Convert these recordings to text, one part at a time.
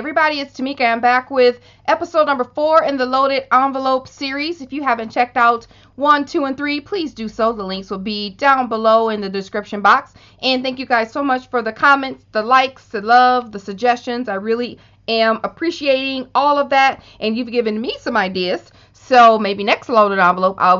everybody, it's Tmika. I'm back with episode number 4 in the Loaded Envelope series. If you haven't checked out 1, 2, and 3, please do so. The links will be down below in the description box. And thank you guys so much for the comments, the likes, the love, the suggestions. I really am appreciating all of that, and you've given me some ideas. So maybe next Loaded Envelope, I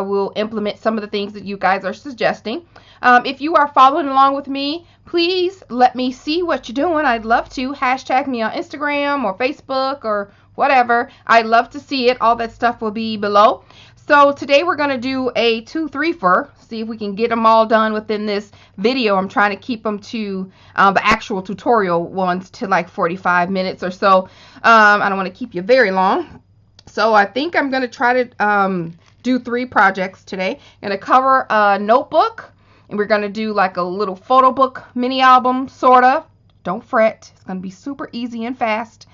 will implement some of the things that you guys are suggesting. If you are following along with me, please let me see what you're doing. I'd love to. Hashtag me on Instagram or Facebook or whatever. I'd love to see it. All that stuff will be below. So today we're going to do a 2-3-fer. See if we can get them all done within this video. I'm trying to keep them to the actual tutorial ones to like 45 minutes or so. I don't want to keep you very long. So I think I'm going to try to do 3 projects today. I'm going to cover a notebook. And we're going to do like a little photo book mini album, sort of. Don't fret. It's going to be super easy and fast.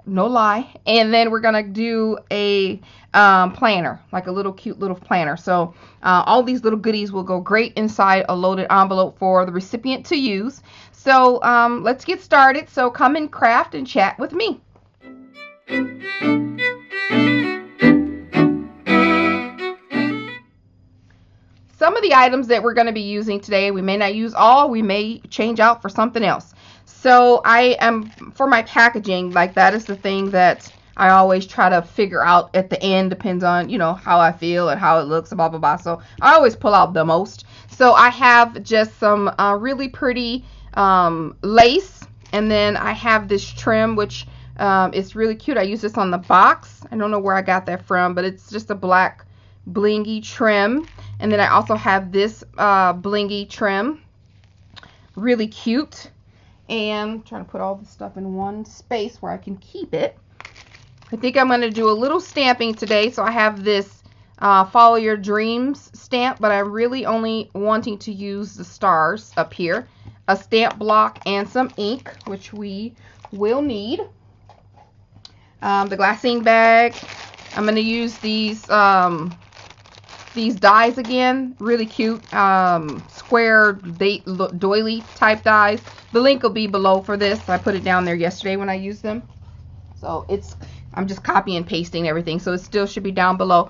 No lie. And then we're going to do a planner, like a little cute little planner. So all these little goodies will go great inside a loaded envelope for the recipient to use. So let's get started. So come and craft and chat with me. Some of the items that we're going to be using today, we may not use all, we may change out for something else. So I am, for my packaging, like that is the thing that I always try to figure out at the end, depends on, you know, how I feel and how it looks, blah, blah, blah. So I always pull out the most. So I have just some really pretty lace, and then I have this trim, which is really cute. I use this on the box. I don't know where I got that from, but it's just a black blingy trim. And then I also have this blingy trim, really cute. And I'm trying to put all the stuff in one space where I can keep it. I think I'm going to do a little stamping today. So I have this Follow Your Dreams stamp, but I'm really only wanting to use the stars up here. A stamp block and some ink, which we will need. The glassine bag. I'm going to use these dies again, really cute, square doily type dies. The link will be below for this. I put it down there yesterday when I used them. So I'm just copying and pasting everything, so it still should be down below.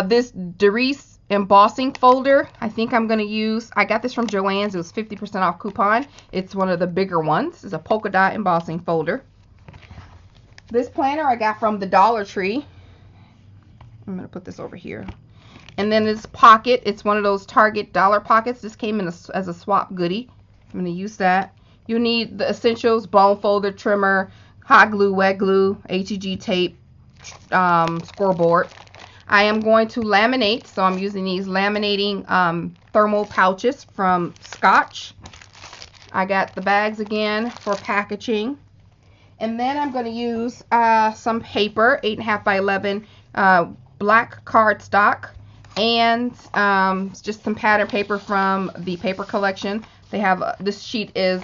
This Doris embossing folder, I think I'm going to use, I got this from Joann's. It was 50% off coupon. It's one of the bigger ones. It's a polka dot embossing folder. This planner I got from the Dollar Tree. I'm going to put this over here. And then this pocket, it's one of those Target dollar pockets. This came in as a swap goodie. I'm going to use that. You need the essentials: bone folder, trimmer, hot glue, wet glue, HEG tape, scoreboard. I am going to laminate, so I'm using these laminating thermal pouches from Scotch. I got the bags again for packaging. And then I'm going to use some paper, 8.5 by 11 black cardstock. And just some pattern paper from the paper collection. They have this sheet is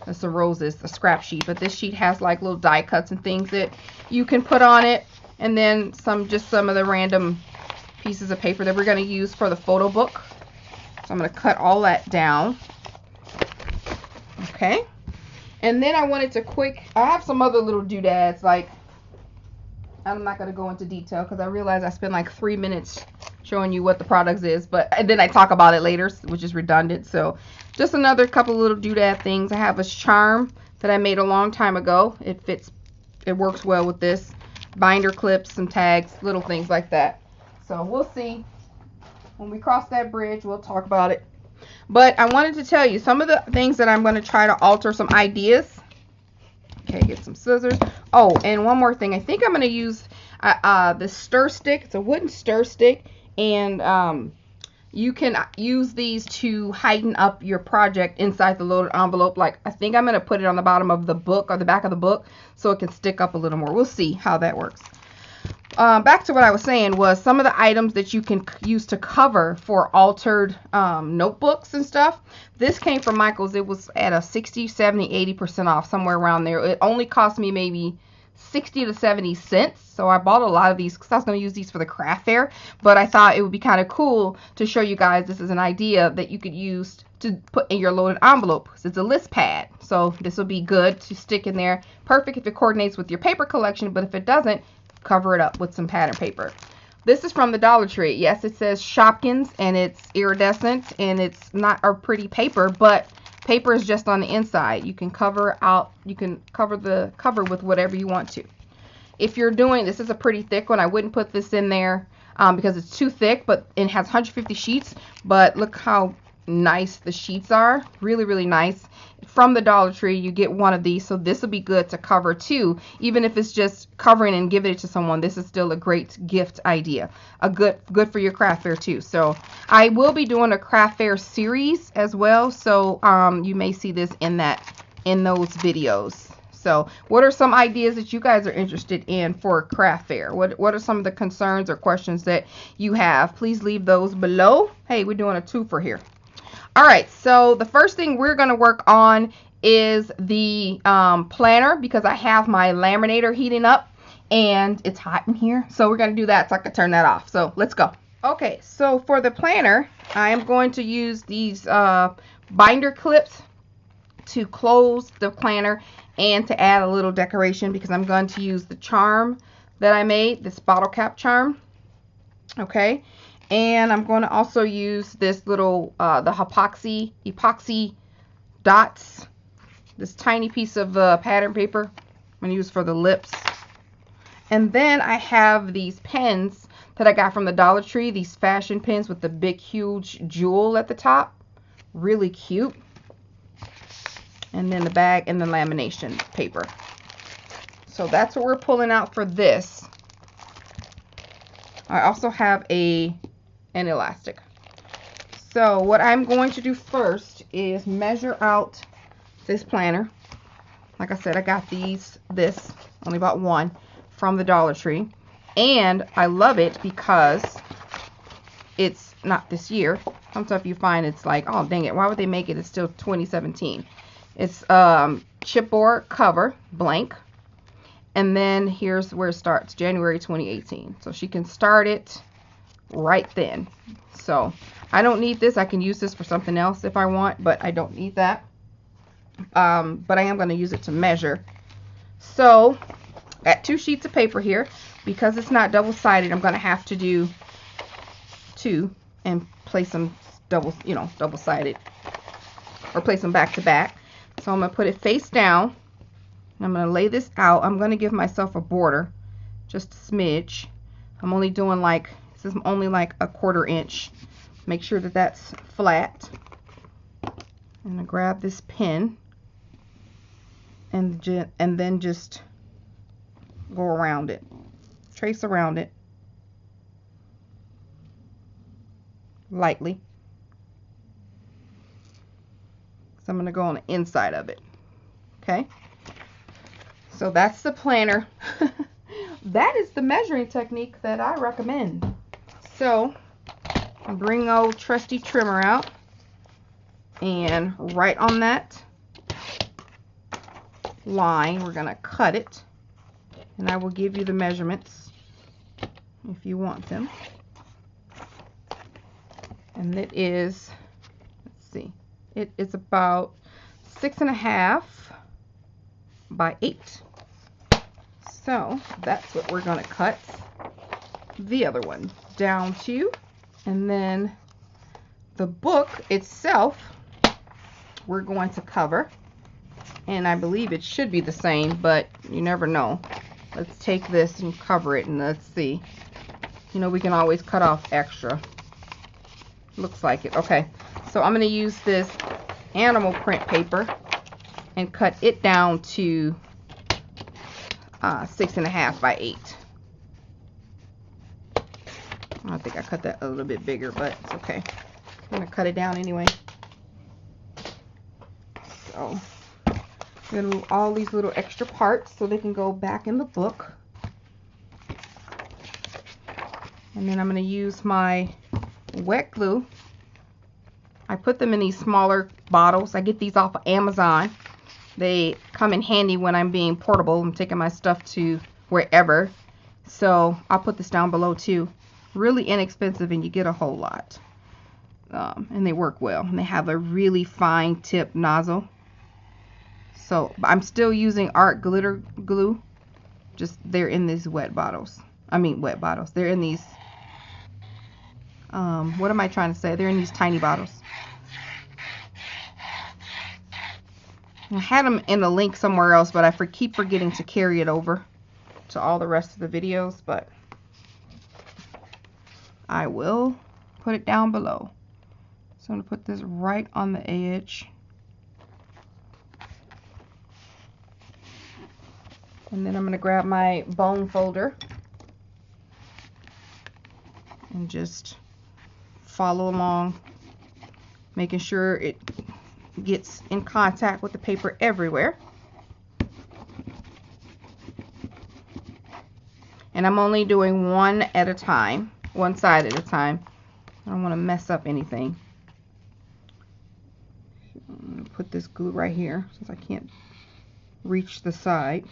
it's a roses, a scrap sheet, but this sheet has like little die cuts and things that you can put on it, and then just some of the random pieces of paper that we're going to use for the photo book. So I'm going to cut all that down. Okay, and then I wanted to I have some other little doodads, like, I'm not going to go into detail because I realize I spent like 3 minutes showing you what the product is, and then I talk about it later, which is redundant. So just another couple little doodad things. I have a charm that I made a long time ago. It fits, it works well with this. Binder clips, some tags, little things like that. So we'll see. When we cross that bridge, we'll talk about it. But I wanted to tell you some of the things that I'm going to try to alter, some ideas. Okay, get some scissors. Oh, and one more thing. I think I'm going to use this stir stick. It's a wooden stir stick, and you can use these to heighten up your project inside the loaded envelope. Like, I think I'm going to put it on the bottom of the book or the back of the book so it can stick up a little more. We'll see how that works. Back to what I was saying was some of the items that you can use to cover for altered notebooks and stuff. This came from Michael's. It was at a 60, 70, 80% off, somewhere around there. It only cost me maybe 60 to 70 cents. So I bought a lot of these because I was going to use these for the craft fair, but I thought it would be kind of cool to show you guys this is an idea that you could use to put in your loaded envelope. It's a list pad, so this will be good to stick in there. Perfect if it coordinates with your paper collection, but if it doesn't, cover it up with some pattern paper. This is from the Dollar Tree. Yes, it says Shopkins and it's iridescent and it's not a pretty paper, but paper is just on the inside. You can cover the cover with whatever you want to. If you're doing, this is a pretty thick one. I wouldn't put this in there because it's too thick, but it has 150 sheets. But look how nice the sheets are. Really, really nice. From the Dollar Tree, you get one of these, so this will be good to cover too. Even if it's just covering and giving it to someone, this is still a great gift idea. A good for your craft fair too. So I will be doing a craft fair series as well, so you may see this in those videos. So what are some ideas that you guys are interested in for a craft fair? What are some of the concerns or questions that you have? Please leave those below. Hey, we're doing a twofer here. All right, so the first thing we're going to work on is the planner, because I have my laminator heating up and it's hot in here. So we're going to do that so I can turn that off. So let's go. Okay, so for the planner, I am going to use these binder clips to close the planner and to add a little decoration, because I'm going to use the charm that I made, this bottle cap charm. Okay. And I'm going to also use this little, the epoxy dots, this tiny piece of pattern paper I'm going to use for the lips. And then I have these pens that I got from the Dollar Tree, these fashion pens with the big, huge jewel at the top. Really cute. And then the bag and the lamination paper. So that's what we're pulling out for this. I also have an elastic. So what I'm going to do first is measure out this planner. Like I said, I got this only bought one from the Dollar Tree, and I love it because it's not this year. Sometimes you find it's like, oh dang it, why would they make it? It's still 2017. It's chipboard cover, blank, and then here's where it starts, January 2018. So she can start it right then. So I don't need this. I can use this for something else if I want, but I don't need that. But I am going to use it to measure. So at 2 sheets of paper here, because it's not double-sided, I'm going to have to do 2 and place them double-sided, or place them back to back. So I'm going to put it face down. I'm going to lay this out. I'm going to give myself a border, just a smidge. I'm only doing like, this is only like a 1/4 inch. Make sure that that's flat. I'm going to grab this pen and then just go around it. Trace around it lightly. So I'm going to go on the inside of it. Okay. So that's the planner. That is the measuring technique that I recommend. So bring old trusty trimmer out, and right on that line we're going to cut it, and I will give you the measurements if you want them. And it is, let's see, it's about 6.5 by 8. So that's what we're going to cut the other one down to. And then the book itself we're going to cover, and I believe it should be the same, but you never know. Let's take this and cover it, and let's see. You know, we can always cut off extra. Looks like it. Okay, so I'm going to use this animal print paper and cut it down to 6.5 by 8. I think I cut that a little bit bigger, but it's okay. I'm going to cut it down anyway. So I'm going to move all these little extra parts so they can go back in the book. And then I'm going to use my wet glue. I put them in these smaller bottles. I get these off of Amazon. They come in handy when I'm being portable. I'm taking my stuff to wherever. So I'll put this down below too. Really inexpensive, and you get a whole lot. And they work well. And they have a really fine tip nozzle. So I'm still using art glitter glue. Just they're in these wet bottles. I mean wet bottles. They're in these. What am I trying to say? They're in these tiny bottles. I had them in a link somewhere else, but I keep forgetting to carry it over to all the rest of the videos, but I will put it down below. So I'm going to put this right on the edge. And then I'm going to grab my bone folder and just follow along, making sure it gets in contact with the paper everywhere. And I'm only doing one at a time, one side at a time. I don't want to mess up anything. I'm going to put this glue right here since I can't reach the side.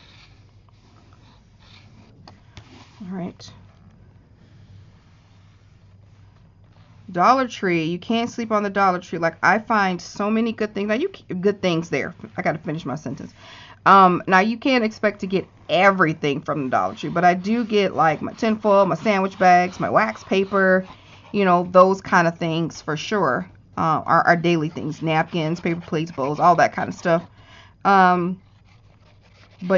All right. Dollar Tree, you can't sleep on the Dollar Tree. Like, I find so many good things. Now, good things there. I got to finish my sentence. Now, you can't expect to get everything from the Dollar Tree, but I do get like my tinfoil, my sandwich bags, my wax paper, you know, those kind of things for sure. Our daily things, napkins, paper plates, bowls, all that kind of stuff. But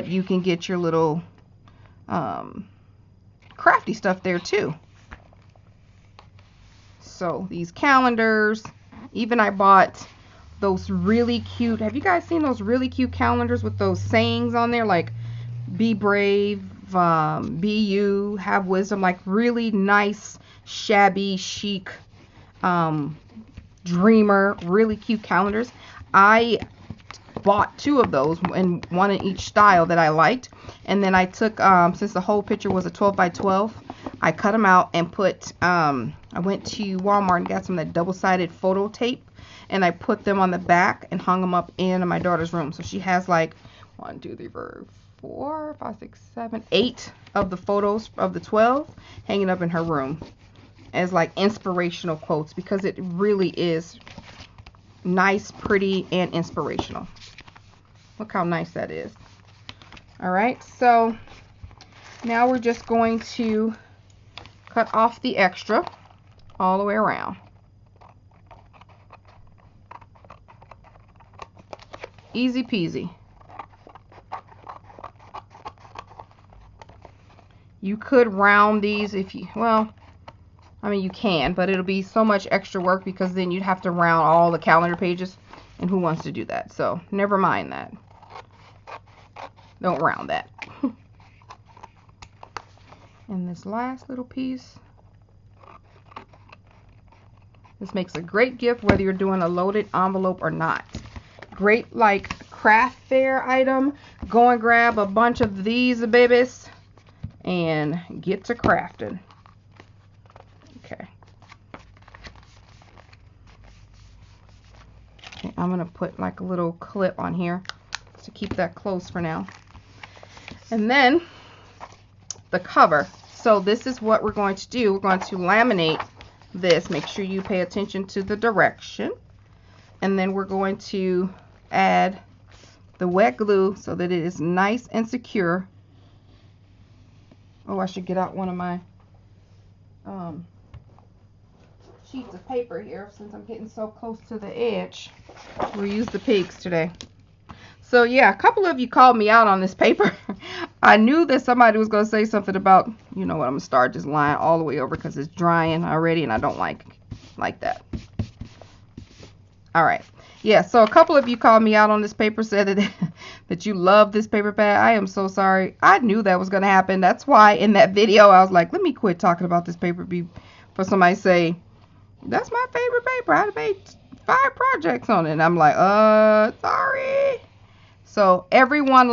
you can get your little crafty stuff there too. So these calendars, even I bought those really cute, have you guys seen those really cute calendars with those sayings on there, like be brave, be you, have wisdom, like really nice, shabby, chic, dreamer, really cute calendars. I bought 2 of those, and one in each style that I liked, and then I took, since the whole picture was a 12 by 12, I cut them out and put, I went to Walmart and got some of that double-sided photo tape, and I put them on the back and hung them up in my daughter's room. So she has like 1, 2, 3, 4, 5, 6, 7, 8 of the photos of the 12 hanging up in her room as like inspirational quotes, because it really is nice, pretty, and inspirational. Look how nice that is. All right, so now we're just going to cut off the extra all the way around. Easy peasy. You could round these if you, well, I mean, you can, but it'll be so much extra work, because then you'd have to round all the calendar pages, and who wants to do that? So never mind that. Don't round that. And this last little piece, this makes a great gift whether you're doing a loaded envelope or not. Great like craft fair item. Go and grab a bunch of these babies and get to crafting. Okay. Okay, I'm gonna put like a little clip on here to keep that closed for now. And then the cover. So this is what we're going to do. We're going to laminate this. Make sure you pay attention to the direction. And then we're going to add the wet glue so that it is nice and secure. Oh, I should get out one of my sheets of paper here, since I'm getting so close to the edge. We'll use the pigs today. So yeah, a couple of you called me out on this paper. I knew that somebody was going to say something about, you know what, I'm going to start this line all the way over because it's drying already, and I don't like that. All right. Yeah, so a couple of you called me out on this paper, said that you love this paper pad. I am so sorry. I knew that was going to happen. That's why in that video I was like, let me quit talking about this paper for somebody to say, that's my favorite paper. I made 5 projects on it. And I'm like, sorry. So everyone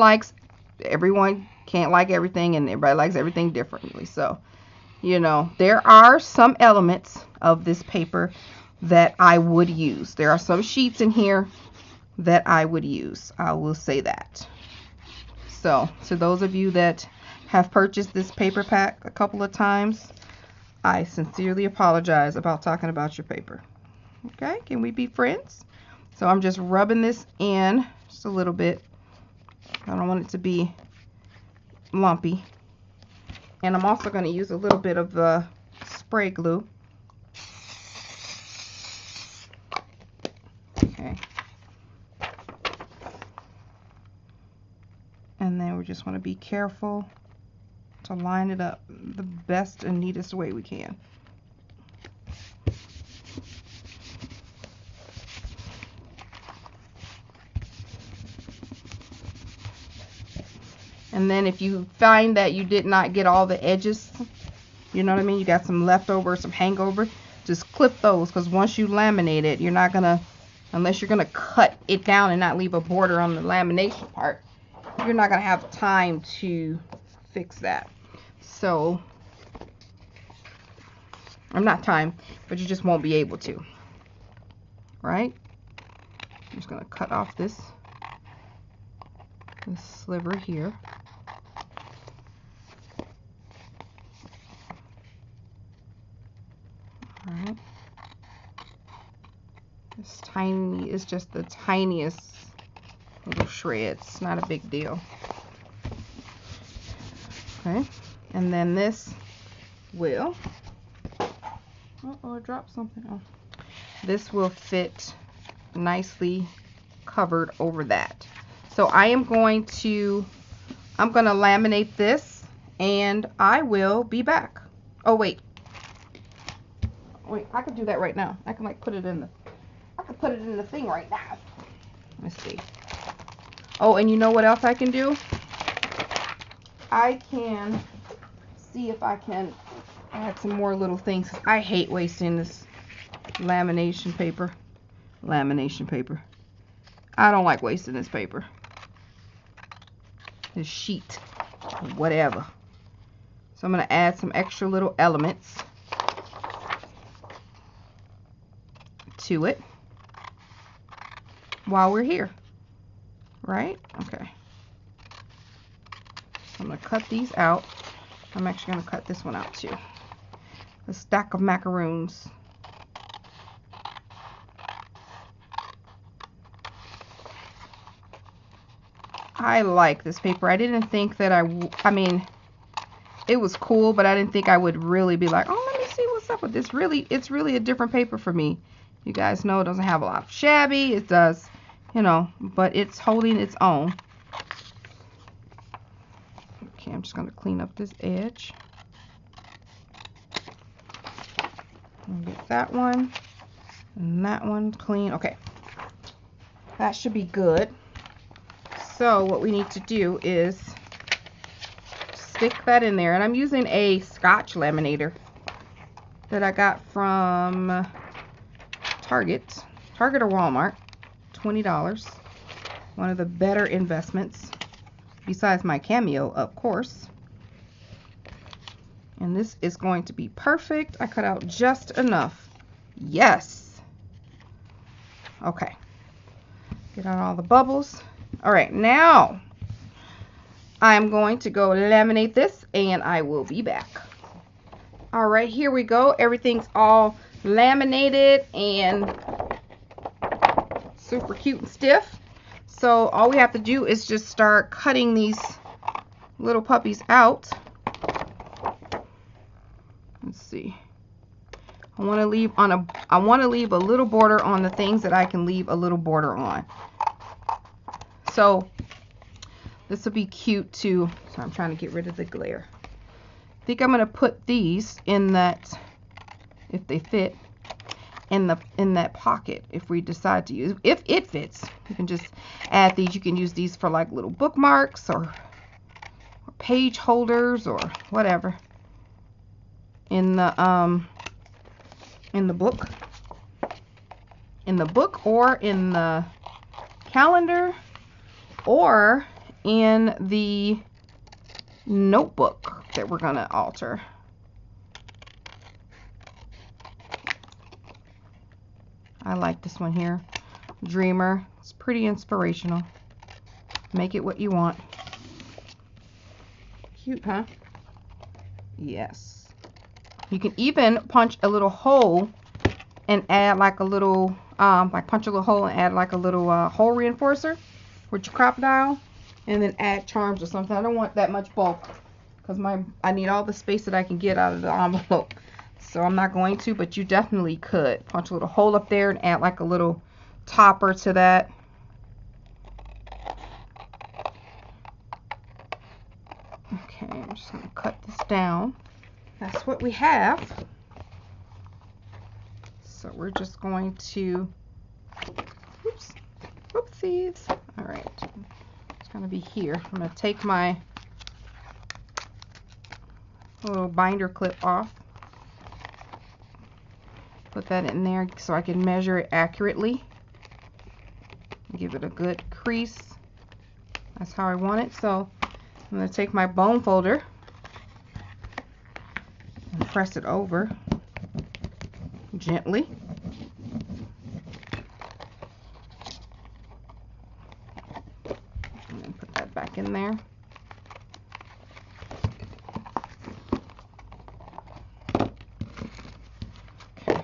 can't like everything, and everybody likes everything differently. So, you know, there are some elements of this paper that I would use. There are some sheets in here that I would use. I will say that. So to those of you that have purchased this paper pack a couple of times, I sincerely apologize about talking about your paper. Okay, can we be friends? So I'm just rubbing this in just a little bit. I don't want it to be lumpy. And I'm also going to use a little bit of the spray glue. Okay. And then we just want to be careful to line it up the best and neatest way we can. And then if you find that you did not get all the edges, you know what I mean, you got some leftover, some hangover, just clip those, because once you laminate it, you're not gonna, unless you're gonna cut it down and not leave a border on the lamination part, you're not gonna have time to fix that. So, I'm not time, but you just won't be able to, right? I'm just gonna cut off this sliver here. All right. This tiny is just the tiniest little shreds. Not a big deal. Okay. And then this will, oh, I dropped something. Oh. This will fit nicely covered over that. So I'm going to laminate this, and I will be back. Oh, wait, I could do that right now. I can like put it in the thing right now. Let's see. Oh, and you know what else I can do? I can see if I can add some more little things. I hate wasting this lamination paper. I don't like wasting this paper. This sheet, whatever. So I'm going to add some extra little elements to it while we're here, right? Okay. So I'm going to cut these out. I'm actually going to cut this one out too. A stack of macaroons. I like this paper. I didn't think that I mean, it was cool, but I didn't think I would really be like, oh, let me see what's up with this. It's really a different paper for me. You guys know it doesn't have a lot of shabby. It does, you know, but it's holding its own. Okay, I'm just going to clean up this edge. And get that one and that one clean. Okay, that should be good. So what we need to do is stick that in there. And I'm using a Scotch laminator that I got from Target or Walmart. $20. One of the better investments besides my Cameo, of course. And this is going to be perfect. I cut out just enough. Yes. Okay. Get out all the bubbles. All right, now I'm going to go laminate this, and I will be back. All right, here we go. Everything's all laminated and super cute and stiff. So all we have to do is just start cutting these little puppies out. Let's see. I want to leave a little border on the things that I can leave a little border on. So this will be cute too. So I'm trying to get rid of the glare. I think I'm going to put these in that, if they fit, in that pocket. If we decide to use, if it fits, you can just add these. You can use these for like little bookmarks or page holders or whatever in the book, or in the calendar, or in the notebook that we're going to alter. I like this one here. dreamer. It's pretty inspirational. Make it what you want. Cute, huh? Yes. You can even punch a little hole and add like a little, punch a little hole and add like a little hole reinforcer with your crocodile, and then add charms or something. I don't want that much bulk because I need all the space that I can get out of the envelope. So I'm not going to, but you definitely could punch a little hole up there and add like a little topper to that. Okay, I'm just going to cut this down. That's what we have. So we're just going to, oops, whoopsies. All right, it's going to be here. I'm going to take my little binder clip off. Put that in there so I can measure it accurately. Give it a good crease. That's how I want it. So I'm going to take my bone folder and press it over gently. And then put that back in there. Okay.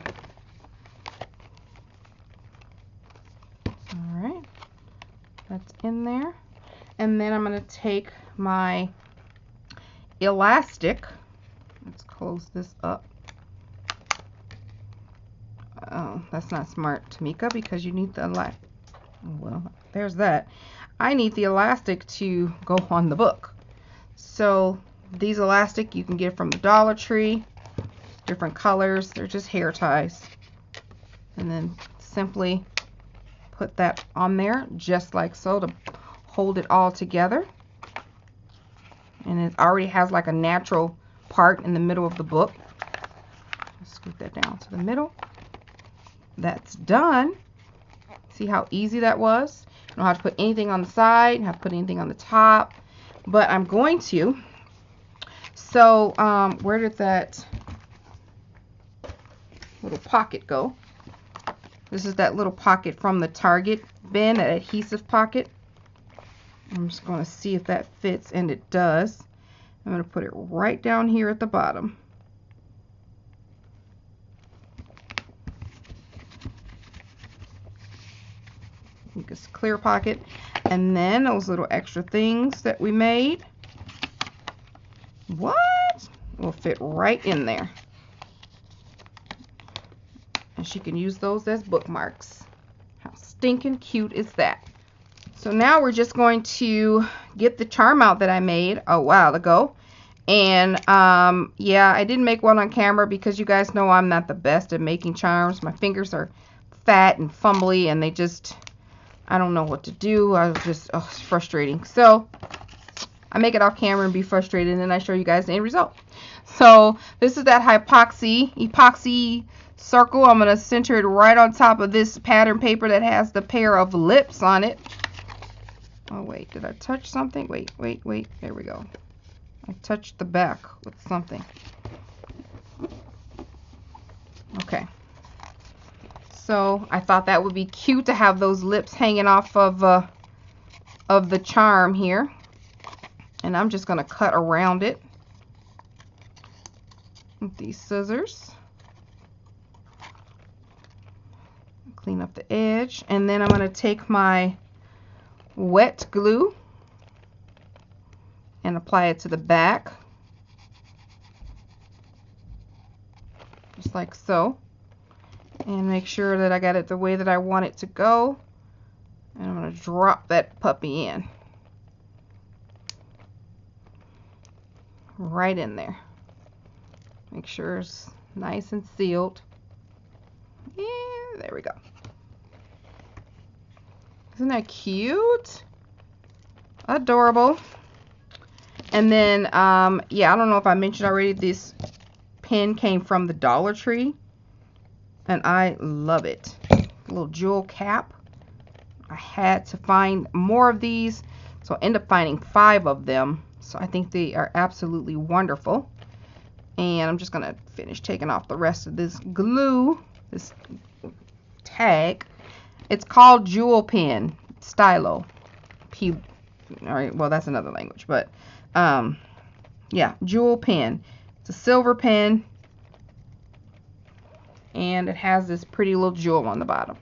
All right. That's in there. And then I'm going to take my elastic. Let's close this up. Oh, that's not smart, Tmika, because you need the elastic. Well, there's that. I need the elastic to go on the book. So these elastic you can get from the Dollar Tree. Different colors. They're just hair ties. And then simply put that on there just like so to hold it all together. And it already has like a natural part in the middle of the book. Scoot that down to the middle. That's done. See how easy that was? I don't have to put anything on the side, have to put anything on the top, but I'm going to. So where did that little pocket go? This is that little pocket from the Target bin, that adhesive pocket. I'm just going to see if that fits, and it does. I'm going to put it right down here at the bottom. This clear pocket, and then those little extra things that we made, what will fit right in there, and she can use those as bookmarks. How stinking cute is that? So now we're just going to get the charm out that I made a while ago. And yeah, I didn't make one on camera because you guys know I'm not the best at making charms. My fingers are fat and fumbly, and they just, I don't know what to do. I was just, oh, it's frustrating. So I make it off camera and be frustrated, and then I show you guys the end result. So this is that epoxy circle. I'm going to center it right on top of this pattern paper that has the pair of lips on it. Oh wait, did I touch something? Wait, there we go. I touched the back with something. Okay. So I thought that would be cute to have those lips hanging off of the charm here. And I'm just going to cut around it with these scissors. Clean up the edge. And then I'm going to take my wet glue and apply it to the back. Just like so. And make sure that I got it the way that I want it to go. And I'm going to drop that puppy in. Right in there. Make sure it's nice and sealed. Yeah, there we go. Isn't that cute? Adorable. And then, yeah, I don't know if I mentioned already, this pen came from the Dollar Tree. And I love it. A little jewel cap. I had to find more of these, so I ended up finding 5 of them. So I think they are absolutely wonderful. And I'm just going to finish taking off the rest of this glue, this tag. It's called Jewel Pen Stylo. All right, well, that's another language, but yeah, Jewel Pen. It's a silver pen, and it has this pretty little jewel on the bottom.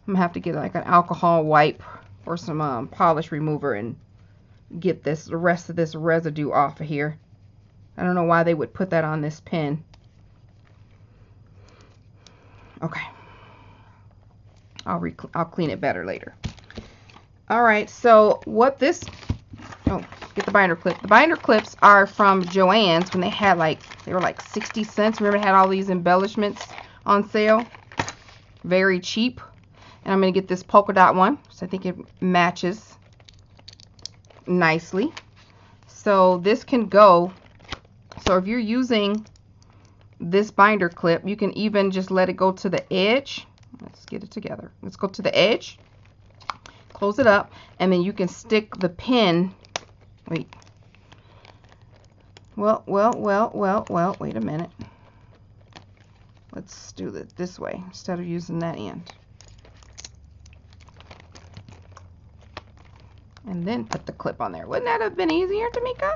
I'm gonna have to get like an alcohol wipe or some polish remover and get the rest of this residue off of here. I don't know why they would put that on this pen. Okay, I'll clean it better later. All right, so what this, oh, get the binder clip. The binder clips are from Joann's when they were like 60 cents. Remember, they had all these embellishments on sale, very cheap. And I'm going to get this polka dot one, so I think it matches nicely. So this can go, so if you're using this binder clip, you can even just let it go to the edge. Let's get it together. Let's go to the edge, close it up, and then you can stick the pin. Wait. Well, wait a minute. Let's do it this way instead of using that end. And then put the clip on there. Wouldn't that have been easier, Tmika?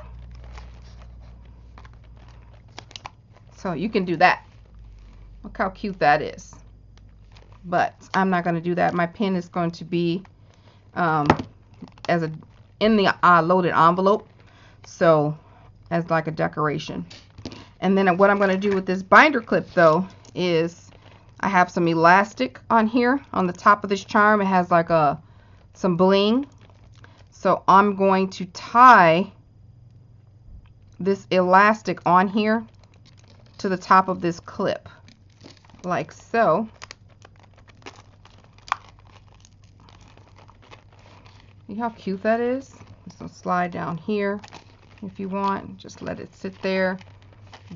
So you can do that. Look how cute that is. But I'm not going to do that. My pen is going to be in the loaded envelope, so as like a decoration. And then what I'm going to do with this binder clip though is I have some elastic on here on the top of this charm. It has like some bling. So I'm going to tie this elastic on here to the top of this clip, like so. See how cute that is? It's gonna slide down here if you want. Just let it sit there,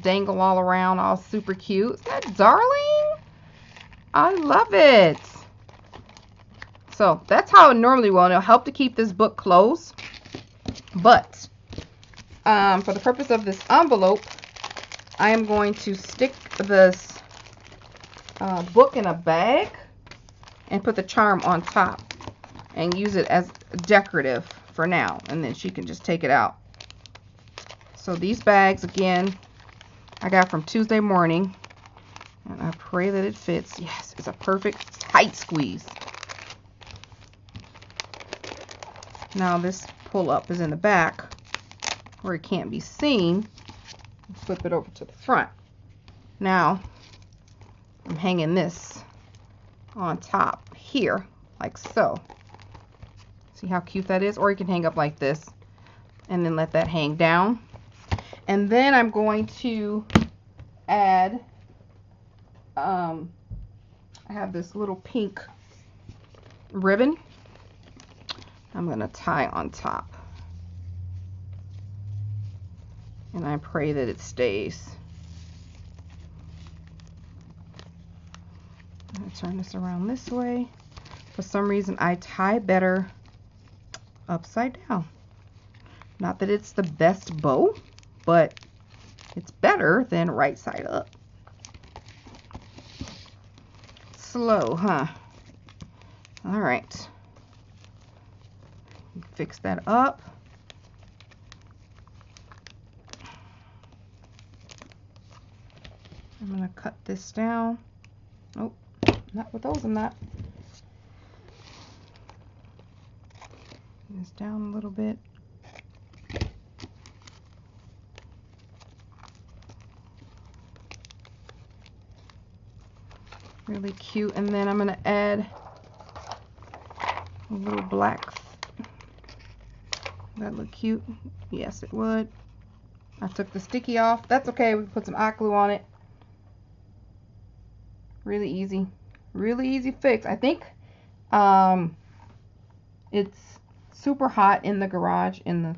dangle all around, all super cute. Isn't that darling? I love it. So that's how it normally will, and it'll help to keep this book closed. But for the purpose of this envelope, I am going to stick this book in a bag and put the charm on top and use it as decorative for now, and then she can just take it out. So these bags, again, I got from Tuesday Morning, and I pray that it fits. Yes, it's a perfect tight squeeze. Now this pull up is in the back where it can't be seen. Flip it over to the front. Now I'm hanging this on top here like so. See how cute that is? Or you can hang up like this and then let that hang down. And then I'm going to add I have this little pink ribbon I'm going to tie on top. And I pray that it stays. I'm going to turn this around this way. For some reason, I tie better upside down. Not that it's the best bow, but it's better than right side up. Slow, huh? All right. Fix that up. I'm going to cut this down. Oh, not with those, I'm not. This down a little bit. Really cute. And then I'm going to add a little black. That look cute? Yes, it would. I took the sticky off. That's okay. We can put some hot glue on it. Really easy. Really easy fix. I think it's super hot in the garage in the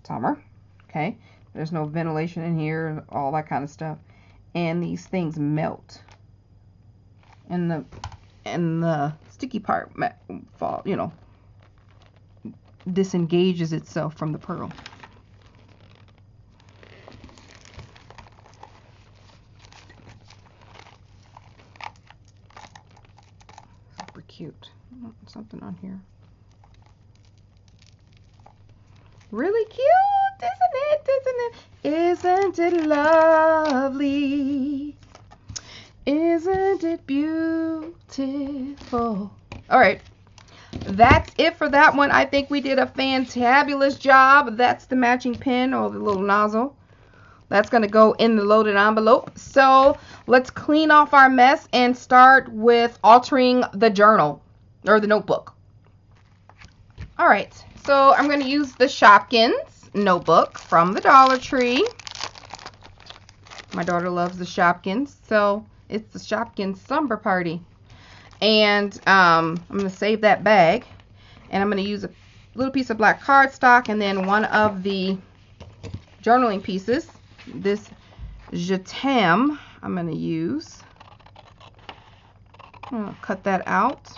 summer. Okay. There's no ventilation in here, all that kind of stuff. And these things melt. And the sticky part fall, you know, disengages itself from the pearl. Super cute. Something on here. Really cute, isn't it lovely? Isn't it beautiful? All right, that's it for that one. I think we did a fantabulous job. That's the matching pin or the little nozzle. That's going to go in the loaded envelope. So let's clean off our mess and start with altering the journal or the notebook. All right, so I'm going to use the Shopkins notebook from the Dollar Tree. My daughter loves the Shopkins, so it's the Shopkins Slumber Party. And I'm going to save that bag, and I'm going to use a little piece of black cardstock and then one of the journaling pieces. This Je t'aime I'm going to use. I'll cut that out.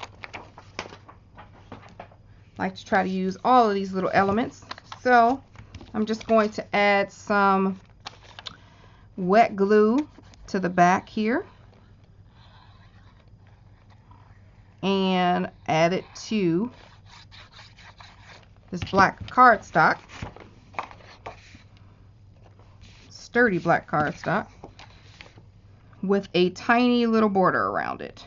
I like to try to use all of these little elements. So I'm just going to add some wet glue to the back here and add it to this black cardstock. Sturdy black cardstock with a tiny little border around it.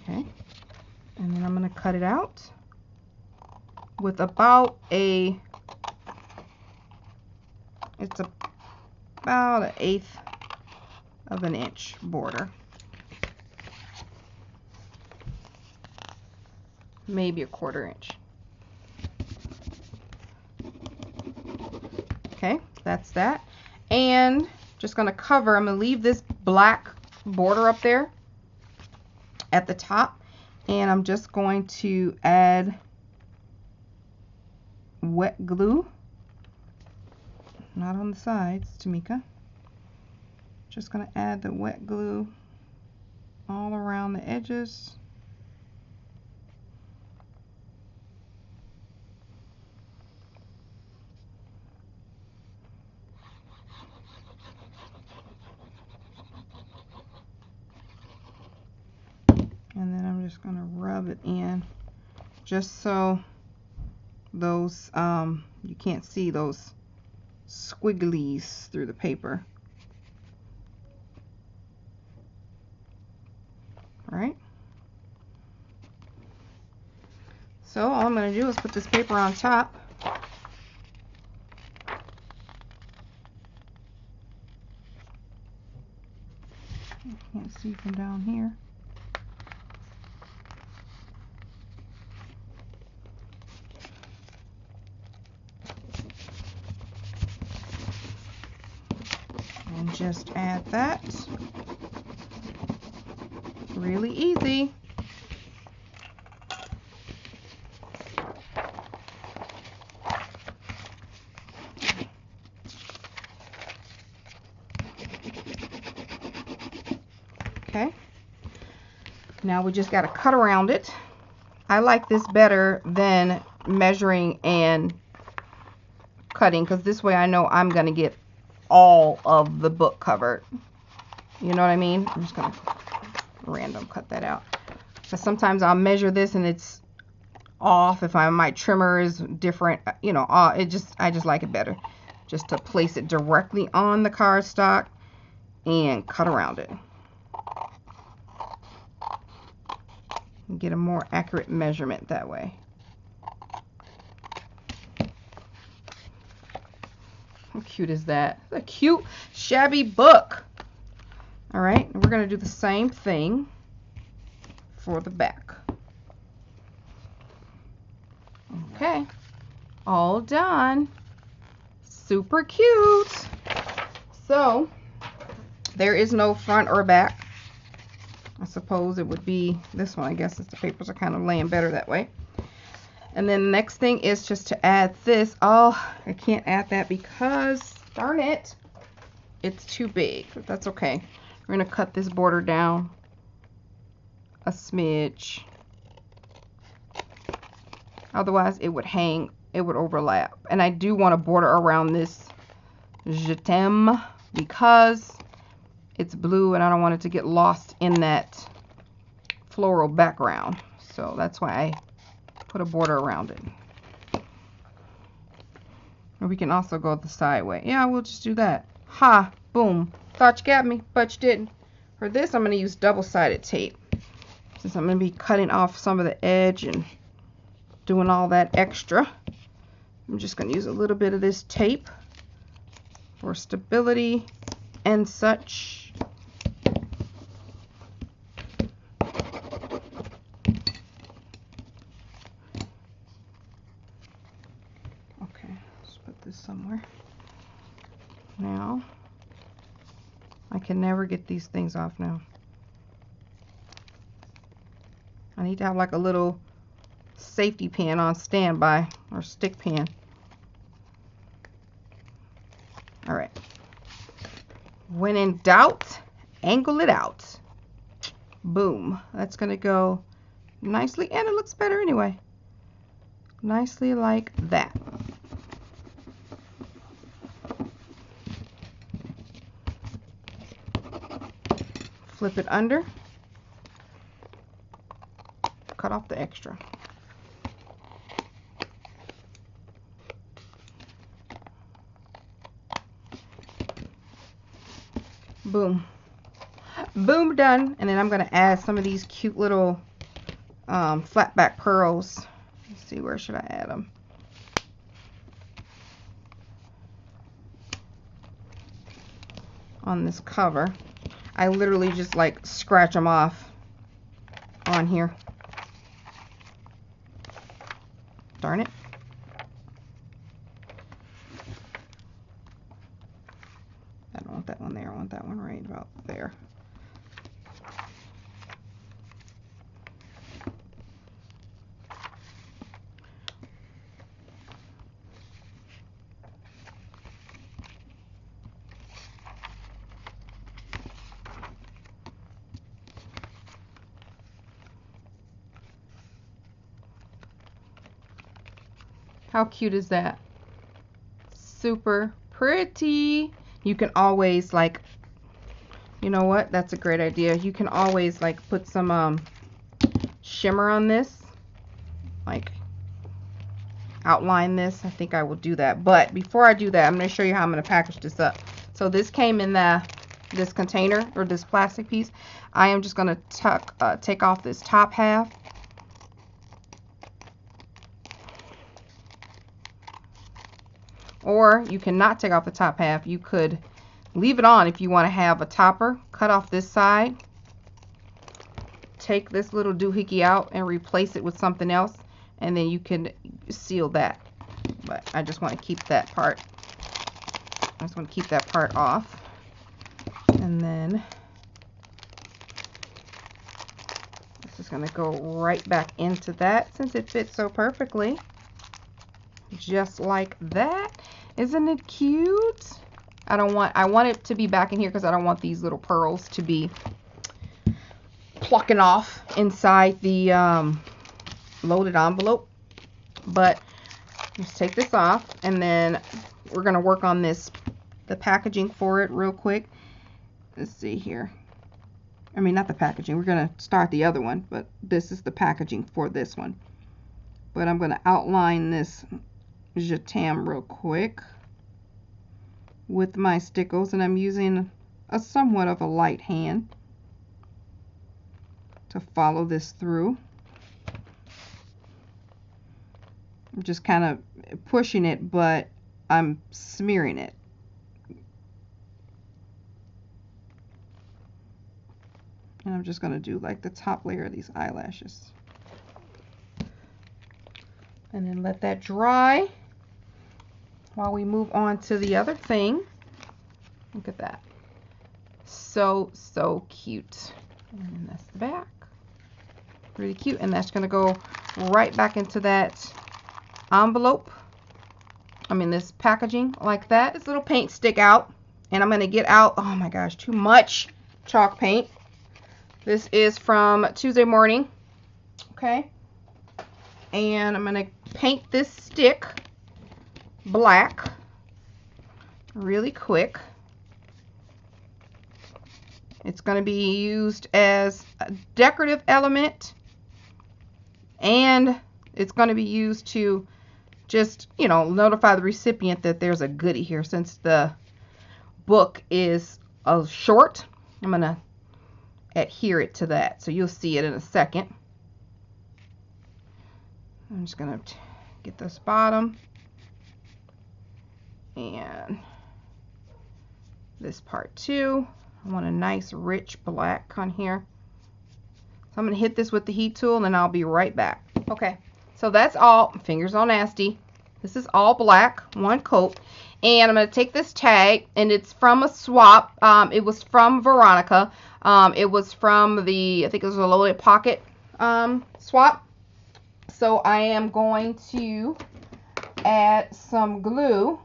Okay, and then I'm going to cut it out with about it's about 1/8 of an inch border. Maybe 1/4 inch. Okay, that's that. And just going to cover, I'm going to leave this black border up there at the top, and I'm just going to add wet glue, not on the sides, Tmika. Just going to add the wet glue all around the edges. And then I'm just going to rub it in just so those, you can't see those squigglies through the paper. All right. So all I'm going to do is put this paper on top. You can't see from down here. And just add that. Really easy. Okay. Now we just got to cut around it. I like this better than measuring and cutting, because this way I know I'm going to get all of the book covered. You know what I mean? I'm just going to random cut that out. But sometimes I'll measure this and it's off. If my trimmer is different, you know, I just like it better just to place it directly on the cardstock and cut around it and get a more accurate measurement that way. How cute is that? A cute shabby book. All right, we're going to do the same thing for the back. Okay, all done. Super cute. So there is no front or back. I suppose it would be this one. I guess the papers are kind of laying better that way. And then the next thing is just to add this. Oh, I can't add that because, darn it, it's too big. But that's okay. We're going to cut this border down a smidge. Otherwise, it would hang it would overlap. And I do want to border around this Je t'aime because it's blue and I don't want it to get lost in that floral background. So that's why I put a border around it. Or we can also go the side way. Yeah, we'll just do that. Ha! Boom. Thought you got me, but you didn't. For this, I'm going to use double-sided tape. Since I'm going to be cutting off some of the edge and doing all that extra. I'm just going to use a little bit of this tape for stability and such. Okay, let's put this somewhere. Now, I can never get these things off now. I need to have like a little safety pin on standby, or stick pin. All right. When in doubt, angle it out. Boom. That's going to go nicely, and it looks better anyway. Nicely like that. Flip it under. Cut off the extra. Boom. Boom, done. And then I'm going to add some of these cute little flat back pearls. Let's see, where should I add them? On this cover. I literally just like scratch them off on here. Darn it. I don't want that one there. I want that one right about there. How cute is that? Super pretty. You can always, like, you know what? That's a great idea. You can always like put some shimmer on this. Like outline this. I think I will do that. But before I do that, I'm going to show you how I'm going to package this up. So this came in this container, or this plastic piece. I am just going to take off this top half. Or you cannot take off the top half. You could leave it on if you want to have a topper. Cut off this side. Take this little doohickey out and replace it with something else. And then you can seal that. But I just want to keep that part. I just want to keep that part off. And then this is going to go right back into that since it fits so perfectly. Just like that. Isn't it cute? I want it to be back in here because I don't want these little pearls to be plucking off inside the loaded envelope. But just take this off, and then we're going to work on the packaging for it real quick. Let's see here. I mean, not the packaging. We're going to start the other one, but this is the packaging for this one. But I'm going to outline this Je t'aime real quick with my stickles, and I'm using a somewhat of a light hand to follow this through. I'm just kind of pushing it, but I'm smearing it. And I'm just going to do like the top layer of these eyelashes. And then let that dry while we move on to the other thing. Look at that. So cute. And that's the back. Really cute. And that's going to go right back into that envelope. I mean, this packaging like that. This little paint stick out. And I'm going to get out, oh my gosh, too much chalk paint. This is from Tuesday Morning. Okay. And I'm going to paint this stick black really quick. It's going to be used as a decorative element, and it's going to be used to just, you know, notify the recipient that there's a goodie here. Since the book is short, I'm going to adhere it to that, so you'll see it in a second. I'm just going to get this bottom and this part too. I want a nice rich black on here. So I'm going to hit this with the heat tool and I'll be right back. Okay, so that's all. Fingers all nasty. This is all black, one coat. And I'm going to take this tag, and it's from a swap. It was from Veronica. It was from the, I think it was a Loaded Pocket swap. So I am going to add some glue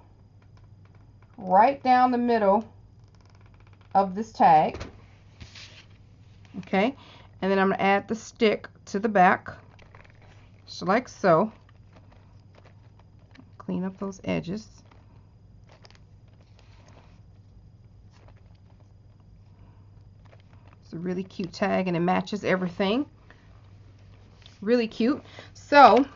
right down the middle of this tag. Okay, and then I'm going to add the stick to the back, just like so. Clean up those edges. It's a really cute tag, and it matches everything. Really cute. So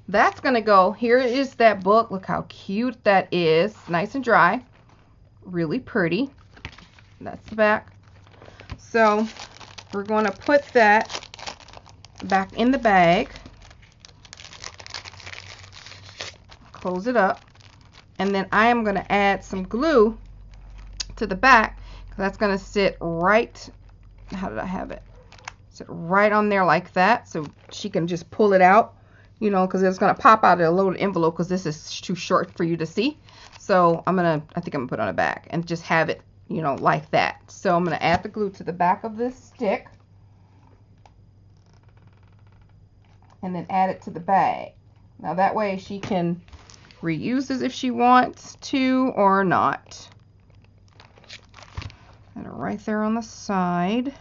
that's going to go. Here is that book. Look how cute that is. Nice and dry. Really pretty. That's the back. So we're going to put that back in the bag. Close it up. And then I am going to add some glue to the back. That's going to sit right, how did I have it? Sit right on there like that, so she can just pull it out, you know, because it's going to pop out of a loaded envelope because this is too short for you to see. So I think I'm going to put it on the back and just have it, you know, like that. So I'm going to add the glue to the back of this stick and then add it to the bag. Now that way she can reuse this if she wants to or not. And right there on the side,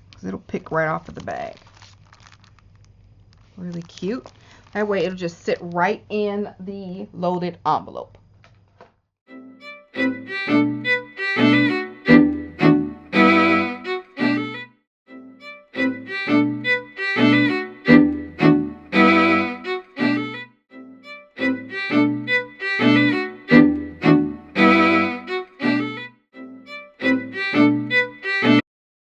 because it'll pick right off of the bag. Really cute. That way it'll just sit right in the loaded envelope.